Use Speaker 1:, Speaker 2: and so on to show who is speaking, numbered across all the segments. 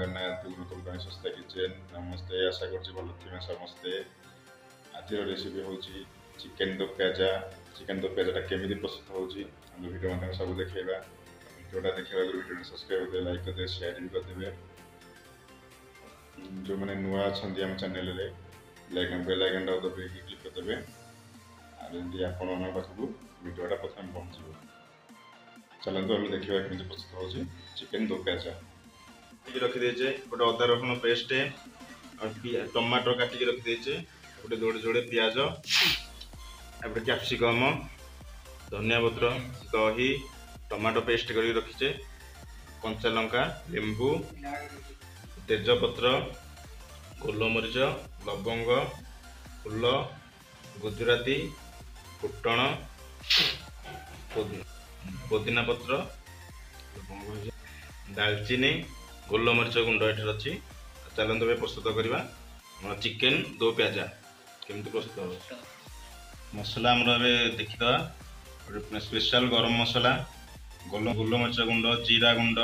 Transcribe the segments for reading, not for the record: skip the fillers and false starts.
Speaker 1: जगन्नाथ गुरुकुल गणेश सस्ता किचन नमस्ते आशा करछि भलो थिमे समस्ते। आज रेसिपी होची चिकन दो प्याजा। चिकन दो प्याजाटा केमिति प्रस्तुत होची हम वीडियो माध्यम सब देखैबा। वीडियोटा देखैबा वीडियो सब्सक्राइब करदे लाइक करदे शेयर भी करदेबे। जो मैंने नुआ छंदी हम चैनल रे लाइक बेल आइकन दबे क्लिक करदेबे। आ जल्दी आपण मन पाखु वीडियोटा प्रथम पहुंचीबो। चलते आम देखा केमी प्रस्तुत हो चिकेन दो प्याजा रखी देचे गोटे अदा रसुण पेस्ट और टमाटर काटिक रखी देचे गोटे जोड़े जोड़े प्याज एपटे कैप्सिकम धनिया पत्र दही टमाटो पेस्ट कर रखीचे कंचा लंका लेंबू तेजपत्र गोलमरीच लवंग फूल गुजराती फुटण पुदीना पत्र दालचीनी गोलमरीच गुंड ये अच्छी। चलते प्रस्तुत करवा चिकेन दो प्याजा केमती प्रस्तुत हो। मसला आमर देखीदा स्पेशल गरम मसला गोलमरीच गुंड जीरा गुंड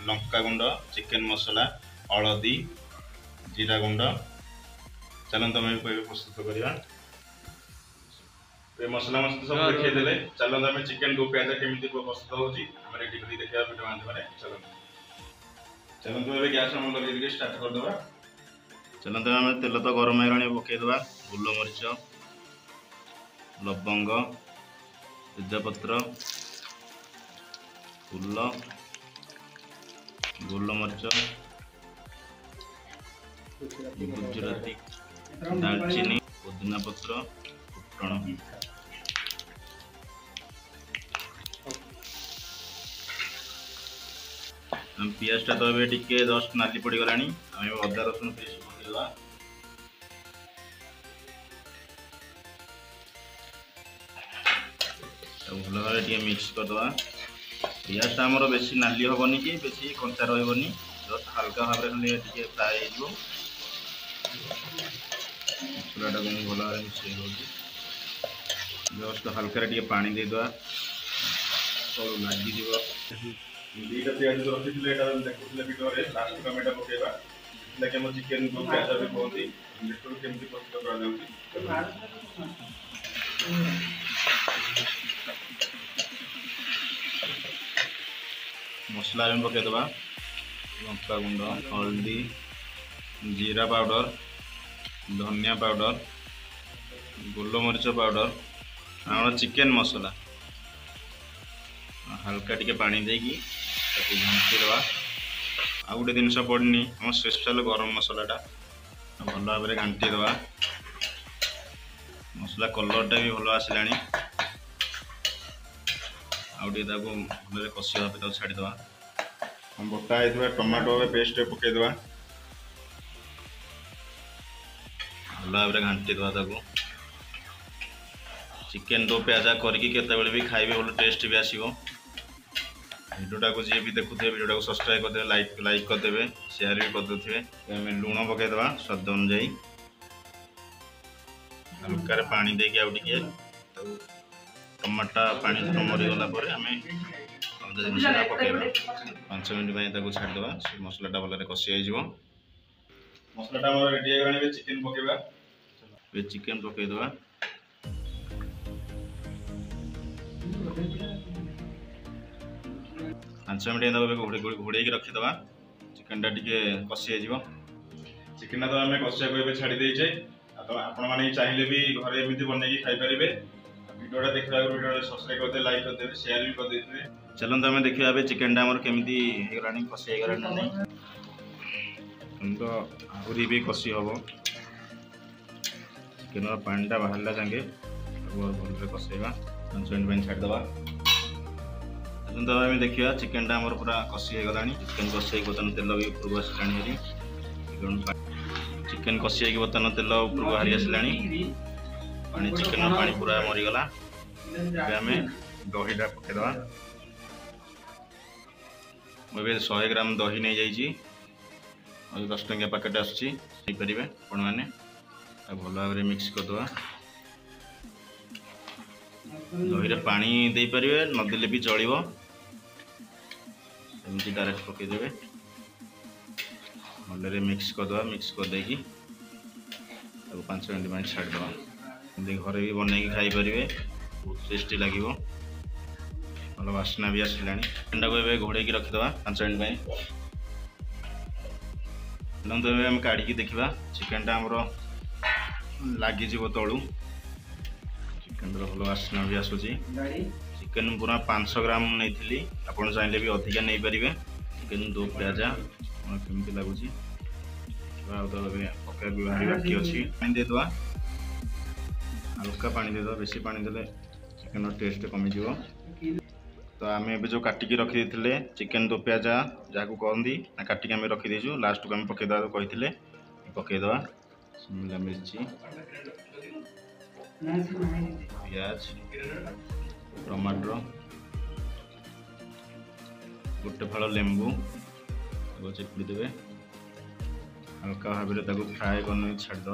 Speaker 1: लंका गुंड चिकेन मसला हलदी जीरा गुंड। चलते आम प्रस्तुत करवा मसला मसला सब देखिए देले। चलते आम चिकेन दो प्याजा केमिति प्रस्तुत होची हम रेडी करी देखिया वीडियो माध्यम चलते गैस हम लगे स्टार्ट कर दबा। चलते आम तेल तो गरम है पकई दबा गोलमरीच लवंग तेजपत्र फूल गोलमरीच गुजराती दालचीनी पुदीना पत्र फुटण पियाजटा तो ये टिके जस्ट नाली पड़ गला अदा रसुण पेस्ट पकईवा भल भाव मिक्स करदे। पियाजटा आमर बेसी नाली हेनी कि बेसी कंचा रही जस्ट हल्का भाव में फ्राए हो मसलाटा को भल भाव मिसई दूसरी जस्ट हल्का टे पानी देदेवा सब लगे दीटा प्याज जो रखी देखुले वीडियो लास्ट टाइम एटा पकेबा इसलिए हम चिकेन दो प्याजा भी कहती देखो केमती प्रस्तुत करा जाउची। मसला में पके दबा लंका गुंड हल्दी जीरा पाउडर धनिया पाउडर गोलमरीच पाउडर और चिकेन मसला हल्का टिके पानी देकी घाटी दवा। आ गोटे जिनस पड़नी आम स्पेशल गरम मसलाटा भल भाव में घाटी दवा। मसला कलरटा भी भल आसला भल कषि भाव छाड़ीदे। हम बटा होता टमाटो पेस्ट पकईदे भल भाव में घाटी दवा। चिकेन दो प्याजा करके केतबेले भी खाइबे भल टेस्ट भी आसीबो। वीडियोटा को जी भी देखुए वीडियोटा को सब्सक्राइब करदे लाइक करदे शेयर भी करदे। आम लुण पकईदे स्वाद अनुजाई हल्का पानी देके आउ टिके टमाटा पानी थोड़ा मरीगला आम जिन पकईबा 5 मिनट छाड़ीदे मसलाटा भल कषि हो। मसलाटा रेडी हो चिकेन पकईबा चिकेन पकईदे 5 मिनट घोड़े रखीदे चिकेनटा टी कषि हो। चिकेन तो आम कषिया को छाड़ी देचे आपण मैंने चाहिए भी घरे एमती बनई खाईपारे। वीडियोटा देखा वीडियो सब्सक्राइब करदे लाइक करदे शेयर भी करदे। चलते आम देखा चिकेनटा आमर केमती होगलानी कषि होगलानी तो आहरी भी कषि हम चिकेन पानीटा बाहरला जाए भल कषेवा 5 मिनट छाड़ीदे। तो आम देखा चिकेनटा आमर पूरा कषि होगला चिकेन कषि बर्तन तेल भी ऊपर आसला चिकेन कषि बर्तन तेल ऊपर बाहरी आसला पानी चिकेन पानी पूरा मरीगला। आम दहीटा पकईदे मुझे 100 ग्राम दही नहीं जाइए 10 टंकिया पैकेट आसपारे आपण मैंने भल भाव में मिक्स करदे। दही पानी दे पारे नदेले भी चलो एमती डायरेक्ट पकईदे भलरे मिक्स करदे मिक्स कर देकी 5 मिनट छाड़देवा घर भी बनई खाईपर बहुत टेस्टी लगे भल बास्ना भी आसला चिकेन को घोड़े रखीद 5 मिनट आम काढ़ी देखा चिकेन टा आमर लगिज तलू चिकेन भल बास्ना भी आसूसी चिकेन पूरा 500 ग्राम नहीं आपड़ चाहिए भी अधिका नहीं पारे चिकेन 2 प्याजा केमती लगुच पका बाकी अच्छी पानी देदे हल्का पानी देदे बेसी पानी देले चिकेन टेस्ट कमिज तो आम ए जो काटिकी रखी चिकेन 2 प्याजा जहाँ कहती काटिकी आम रखीदेचु लास्ट को आम पकईदा कही पकईदे शिमला मिर्ची प्याज टमाटो गोटे फाड़ लेंबू चिपुड़ी देवे हल्का भाव में फ्राए कर छाड़दे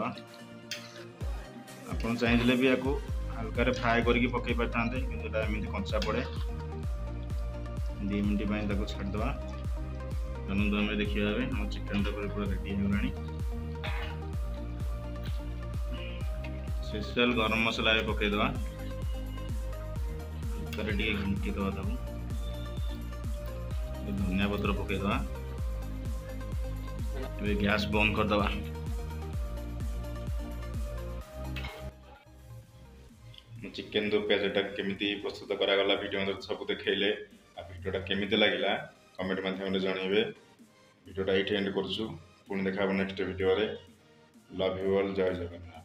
Speaker 1: आप चाहिए भी या हल्का फ्राए करके पकई पारि कि कंचा पड़े 2 मिनट छाड़दे आम देखिए हम चिकेन पूरा रेडी होगा स्पेशल गरम मसला पकईदे हल्का घंटी दवा धनिया पत्र पकईदे गैस बंद करदे चिकेन 2 प्याजा केमिति प्रस्तुत करागला वीडियो सब देखले वीडियोटा केमिति लगिला कमेंट माध्यम जनइबे वीडियोटा ये एंड करछु पुणी देखा नेक्स्ट वीडियो रे लव यू ऑल जय जगन्नाथ।